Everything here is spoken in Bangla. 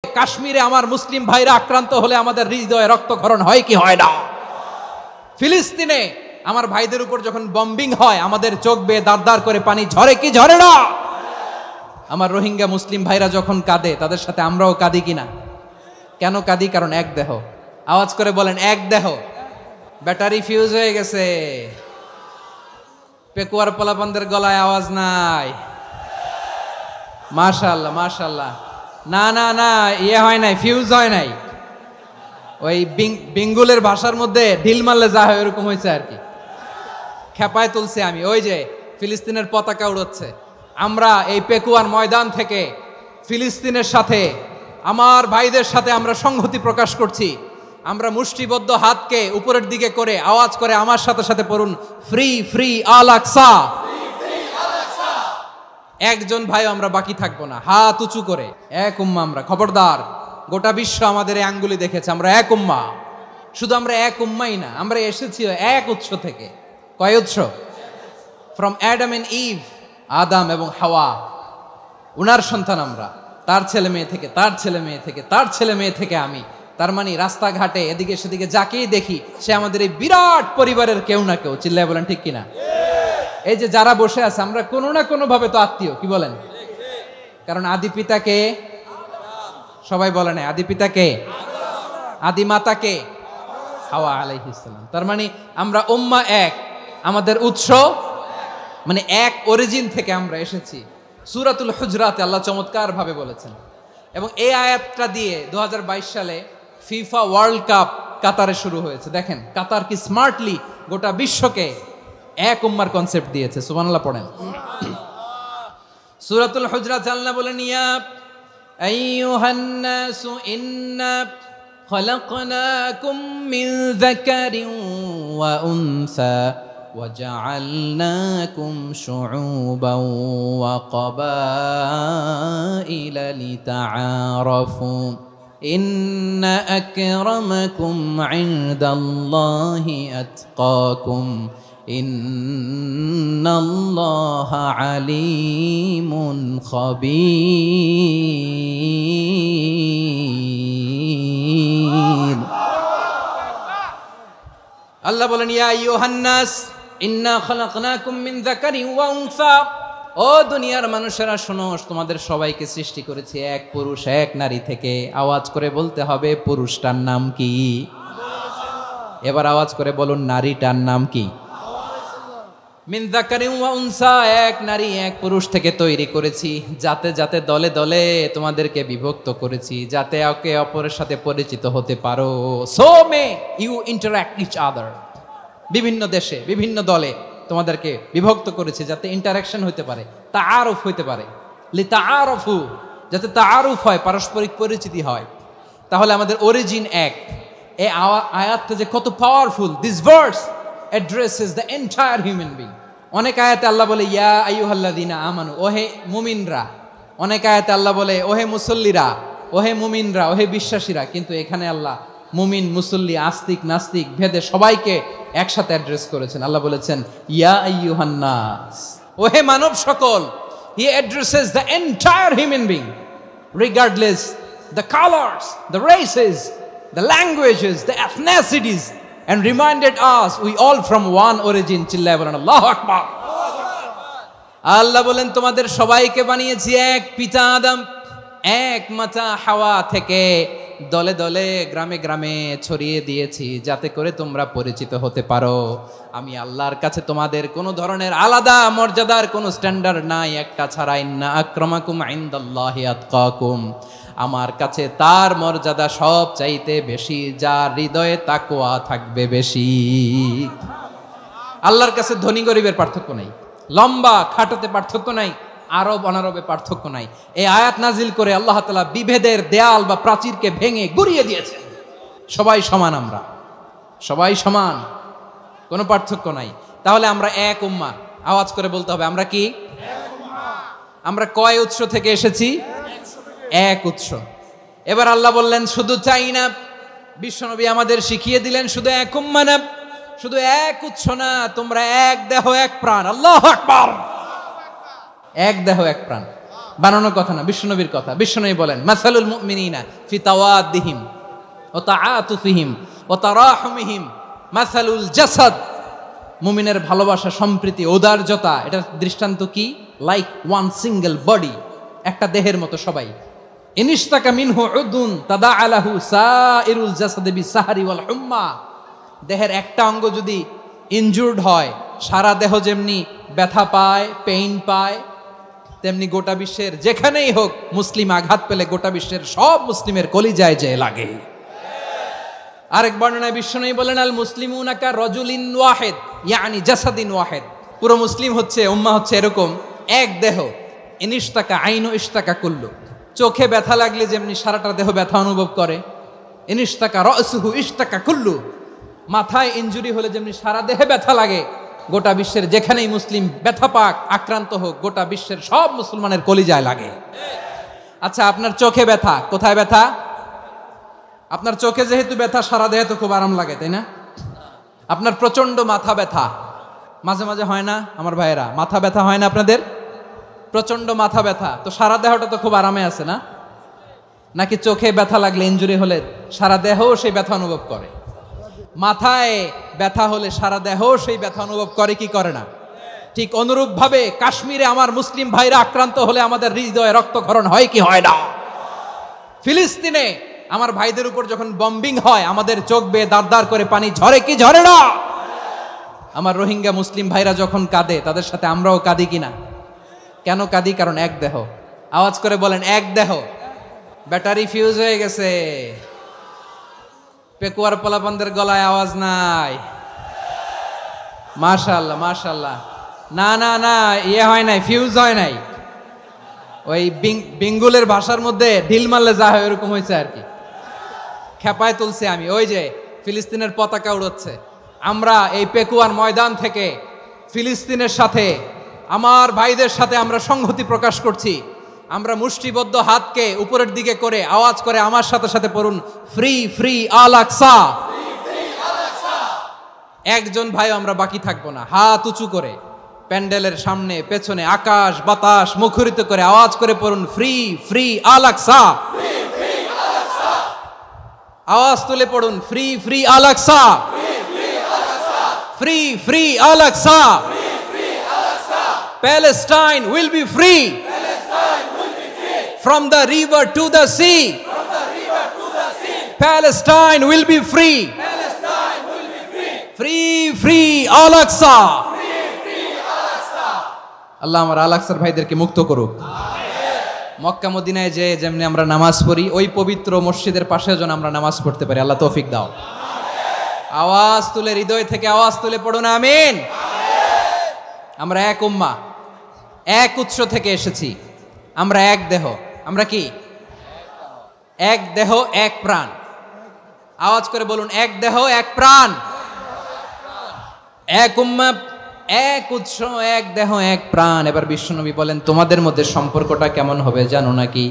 কাশ্মীরে আমার মুসলিম ভাইরা আক্রান্ত হলে আমাদের হৃদয়ে রক্তক্ষরণ হয় কি হয় না? ফিলিস্তিনে আমার ভাইদের উপর যখন বম্বিং হয় আমাদের চোখ বেয়ে দাঁড় দাঁড় করে পানি ঝরে কি ঝরে না? আমার রোহিঙ্গা মুসলিম ভাইরা যখন কাঁদে তাদের সাথে আমরাও কাঁদি কিনা? কেন কাঁদি? কারণ এক দেহ। আওয়াজ করে বলেন, এক দেহ। ব্যাটারি ফিউজ হয়ে গেছে, পেকুয়ার পোলাপানদের গলায় আওয়াজ নাই। মাশাআল্লাহ মাশাআল্লাহ। না না না, ইয়ে হয় নাই, ফিউজ হয় নাই। ওই বেঙ্গলের ভাষার মধ্যে ঢিল মারলে যা হয় ওরকম হয়েছে আর কি। খেপায় তুলছে আমি। ওই যে ফিলিস্তিনের পতাকা উড়োচ্ছে, আমরা এই পেকুয়ার ময়দান থেকে ফিলিস্তিনের সাথে, আমার ভাইদের সাথে আমরা সংহতি প্রকাশ করছি। আমরা মুষ্টিবদ্ধ হাতকে উপরের দিকে করে আওয়াজ করে আমার সাথে সাথে পড়ুন, ফ্রি ফ্রি আল আকসা। একজন ভাই আমরা বাকি থাকবো না, হাত উঁচু করে এক উম্মা আমরা। খবরদার, গোটা বিশ্ব আমাদের এই আঙ্গুলি দেখেছে, আমরা এক উম্মা। শুধু আমরা এক উম্মাই না, আমরা এসেছি এক উৎস থেকে। কয় উৎস? ফ্রম অ্যাডাম এন্ড ইভ, আদাম এবং হাওয়া, উনার সন্তান আমরা। তার ছেলে মেয়ে থেকে, তার ছেলে মেয়ে থেকে, তার ছেলে মেয়ে থেকে আমি। তার মানে রাস্তাঘাটে এদিকে সেদিকে যাকেই দেখি সে আমাদের এই বিরাট পরিবারের কেউ না কেউ। চিল্লায় বলেন ঠিক কিনা? এই যে যারা বসে আছে আমরা কোনো না কোনো ভাবে তো আত্মীয়, কি বলেন? কারণ আদি পিতাকে সবাই বলে না, আদি পিতাকে, আদি মাতাকে হাওয়া আলাইহিস সালাম। তার মানে আমরা উম্মাহ এক, আমাদের উৎস মানে এক অরিজিন থেকে আমরা এসেছি। সূরাতুল হুজরাতে আল্লাহ চমৎকার ভাবে বলেছেন। এবং এই আয়াতটা দিয়ে 2022 সালে ফিফা ওয়ার্ল্ড কাপ কাতারে শুরু হয়েছে। দেখেন কাতার কি স্মার্টলি গোটা বিশ্বকে এক উম্মার কনসেপ্ট দিয়েছে। সুবহানাল্লাহ পড়েন। সূরাতুল হুজরাত আল্লাহ বলেন, ইয়া আইয়ুহান নাসু ইন্না খলাকনাকুম মিন যাকারিন ওয়া উনসা وجعلناكم شعوبا وقبائل لتعارفوا إن أكرمكم عند الله أتقاكم إن الله عليم خبير। আল্লাহ বলেন, ইয়া আইয়ুহান নাস ইন্না খালাকনাকুম মিন যাকারিন ওয়া উনসা। ও দুনিয়ার মানুষেরা শোনো, তোমাদের সবাইকে সৃষ্টি করেছি এক পুরুষ এক নারী থেকে। আওয়াজ করে বলতে হবে, পুরুষটার নাম কি? এবার আওয়াজ করে বলুন, নারীটার নাম কি? মিন যাকারিন ওয়া উনসা, এক নারী এক পুরুষ থেকে তৈরি করেছি। যাতে যাতে দলে দলে তোমাদেরকে বিভক্ত করেছি, যাতে একে অপরের সাথে পরিচিত হতে পারো। So may you interact each other. বিভিন্ন দেশে বিভিন্ন দলে তোমাদেরকে বিভক্ত করেছে যাতে ইন্টারাকশন হতে পারে, তাআরুফ হতে পারে। লিতাআরফু, যাতে তাআরুফ হয়, পারস্পরিক পরিচিতি হয়। তাহলে আমাদের অরিজিন এক। এই আয়াতটা যে কত powerful. This verse addresses the entire human being. অনেক আয়াতে আল্লাহ বলে ইয়া আইয়ুহাল্লাযীনা আমানু, ওহে মুমিনরা। অনেক আয়াতে আল্লাহ বলে ওহে মুসল্লিরা, ওহে মুমিনরা, ওহে বিশ্বাসীরা। কিন্তু এখানে আল্লাহ মুমিন মুসল্লি আস্তিক নাস্তিক ভেদে সবাইকে একসাথে অ্যাড্রেস করেছেন। আল্লাহ বলেছেন ইয়া আইয়ুহান নাস, ওহে মানব সকল। হি addresses the entire human being regardless the colours, the races, the languages, the এথনিসিটিস, and reminded us we all from one origin। চিল্লায় বলেন আল্লাহু আকবার। আল্লাহ বলেন তোমাদের সবাইকে বানিয়েছি এক পিতা আদম, এক মাতা হাওয়া থেকে। দলে দলে গ্রামে গ্রামে ছড়িয়ে দিয়েছি যাতে করে তোমরা পরিচিত হতে পারো। আমি আল্লাহর কাছে তোমাদের কোনো ধরনের আলাদা মর্যাদার কোনো স্ট্যান্ডার্ড নাই, একটা ছাড়া। ইন্না আক্রামাকুম ইনদাল্লাহি আতকাকুম, আমার কাছে তার মর্যাদা সব চাইতে বেশি যার হৃদয়ে তাকওয়া থাকবে বেশি। আল্লাহর কাছে ধনী গরিবের পার্থক্য নাই, লম্বা খাটোতে পার্থক্য নাই, আরব অনারবে পার্থক্য নাই। এই আয়াত নাজিল করে আল্লাহ তাআলা বিভেদের দেয়াল বা প্রাচীরকে ভেঙে গুড়িয়ে দিয়েছেন। সবাই সমান, আমরা সবাই সমান, কোনো পার্থক্য নাই। তাহলে আমরা এক উম্মাহ। আওয়াজ করে বলতে হবে, আমরা কি? আমরা কয় উৎস থেকে এসেছি? এক উৎস। এবার আল্লাহ বললেন শুধু চাই না, বিশ্বনবী আমাদের শিখিয়ে দিলেন শুধু এক উম্মাহ না, শুধু এক উৎস না, তোমরা এক দেহ এক প্রাণ। আল্লাহু আকবার। এক দেহ এক প্রাণ। বানানোর কথা না, বিশ্বনবীর কথা। বিশ্বনবী বলেন মাসালুল মুমিনিনা ফি তাওয়াদ্দিহিম ওয়া তাআতুফিহিম ওয়া তারাহুমিহিম মাসালুল জাসাদ। মুমিনের ভালোবাসা, সম্প্রীতি, ঔদার্যতা, এটার দৃষ্টান্ত কি? লাইক ওয়ান সিঙ্গেল বডি, একটা দেহের মতো সবাই। ইনিশতাকা মিনহু উদুন তাদাআলাহু সাইরুল জাসাদি বিসাহরি ওয়াল হুম্মা। দেহের একটা অঙ্গ যদি ইনজুর্ড হয়, সারা দেহ যেমনি ব্যথা পায়, পেইন পায়, তেমনি গোটা বিশ্বের যেখানেই হোক মুসলিম আঘাত পেলে গোটা বিশ্বের সব মুসলিমের কলিজায় যে লাগে। আরেক বর্ণনায় বিশ্বনবী বলেন আল মুসলিমুনা কা রাজুলিন ওয়াহিদ ইয়ানি জাসাদিন ওয়াহিদ। পুরো মুসলিম হচ্ছে, উম্মাহ হচ্ছে এরকম এক দেহ। ইনিশতাকা আইনু ইশতাকা কুল্লু। চোখে ব্যথা লাগলে যেমনি সারাটা দেহ ব্যথা অনুভব করে, ইনিশতাকা রাসুহু ইশতাকা কুল্লু। মাথায় ইনজুরি হলে যেমনি সারা দেহে ব্যথা লাগে, গোটা বিশ্বের যেখানেই মুসলিম ব্যথা পাক, আক্রান্ত হোক, গোটা বিশ্বের সব মুসলমানের কলিজায় লাগে। আচ্ছা, আপনার চোখে ব্যথা, কোথায় ব্যথা? আপনার চোখে যেহেতু ব্যথা, সারা দেহে তো খুব আরাম লাগে, তাই না? আপনার প্রচন্ড মাথা ব্যথা মাঝে মাঝে হয় না আমার ভাইয়েরা? মাথা ব্যথা হয় না আপনাদের? প্রচন্ড মাথা ব্যথা, তো সারা দেহটা তো খুব আরামে আছে না? নাকি চোখে ব্যথা লাগলে, ইনজুরি হলে সারা দেহ সেই ব্যথা অনুভব করে? মাথায় ব্যথা হলে সারা দেহ সেই ব্যথা অনুভব করে কি করে না? ঠিক অনুরূপ ভাবে কাশ্মীরে আমার মুসলিম ভাইরা আক্রান্ত হলে আমাদের হৃদয়ে রক্তক্ষরণ হয় কি হয় না? ফিলিস্তিনে আমার ভাইদের উপর যখন বম্বিং হয়, আমাদের চোখ বেয়ে দাঁড় দাঁড় করে পানি ঝরে কি ঝরে না? আমার রোহিঙ্গা মুসলিম ভাইরা যখন কাঁদে, তাদের সাথে আমরাও কাঁদি কিনা? কেন কাঁদি? কারণ এক দেহ। আওয়াজ করে বলেন এক দেহ। ব্যাটারি ফিউজ হয়ে গেছে, পেকুয়ার পোলাপানদের গলায় আওয়াজ নাই। মাশাআল্লাহ মাশাআল্লাহ। না না না, ইয়ে হয় নাই, ফিউজ হয় নাই। ওই বেঙ্গলের ভাষার মধ্যে ঢিল মারলে যা হয় এরকম হয়েছে আর কি। খেপায় তুলছে আমি। ওই যে ফিলিস্তিনের পতাকা উড়াচ্ছে, আমরা এই পেকুয়ার ময়দান থেকে ফিলিস্তিনের সাথে, আমার ভাইদের সাথে আমরা সংহতি প্রকাশ করছি। আমরা মুষ্টিবদ্ধ হাতকে উপরের দিকে করে আওয়াজ করে আমার সাথে সাথে পড়ুন, ফ্রি ফ্রি আল আকসা। একজন ভাই আমরা বাকি থাকবো না। হাত উঁচু করে প্যান্ডেলের সামনে পেছনে আকাশ বাতাস মুখরিত করে আওয়াজ করে পড়ুন, ফ্রি ফ্রি আল আকসা। আওয়াজ তুলে পড়ুন, free free Al Aqsa, free free Al Aqsa. Palestine will be free from the river to the sea. Palestine will be free. Free free Al Aqsa. আল্লাহ আমার আল আকসার ভাইদেরকে মুক্ত করুক। মক্কা মদিনায় যে যেমনি আমরা নামাজ পড়ি, ওই পবিত্র মসজিদের পাশে যেন আমরা নামাজ পড়তে পারি। আল্লাহ তৌফিক দাও। আওয়াজ তুলে, হৃদয় থেকে আওয়াজ তুলে পড়ুন আমিন। আমরা এক উম্মাহ, এক উৎস থেকে এসেছি, আমরা এক দেহ। আমরা কি? এক দেহ এক প্রাণ। আওয়াজ করে বলুন, এক দেহ এক প্রাণ, এক উম্মাহ, এক উৎস, এক দেহ এক প্রাণ। এবার বিশ্বনবী বলেন, তোমাদের মধ্যে সম্পর্কটা কেমন হবে জানো নাকি?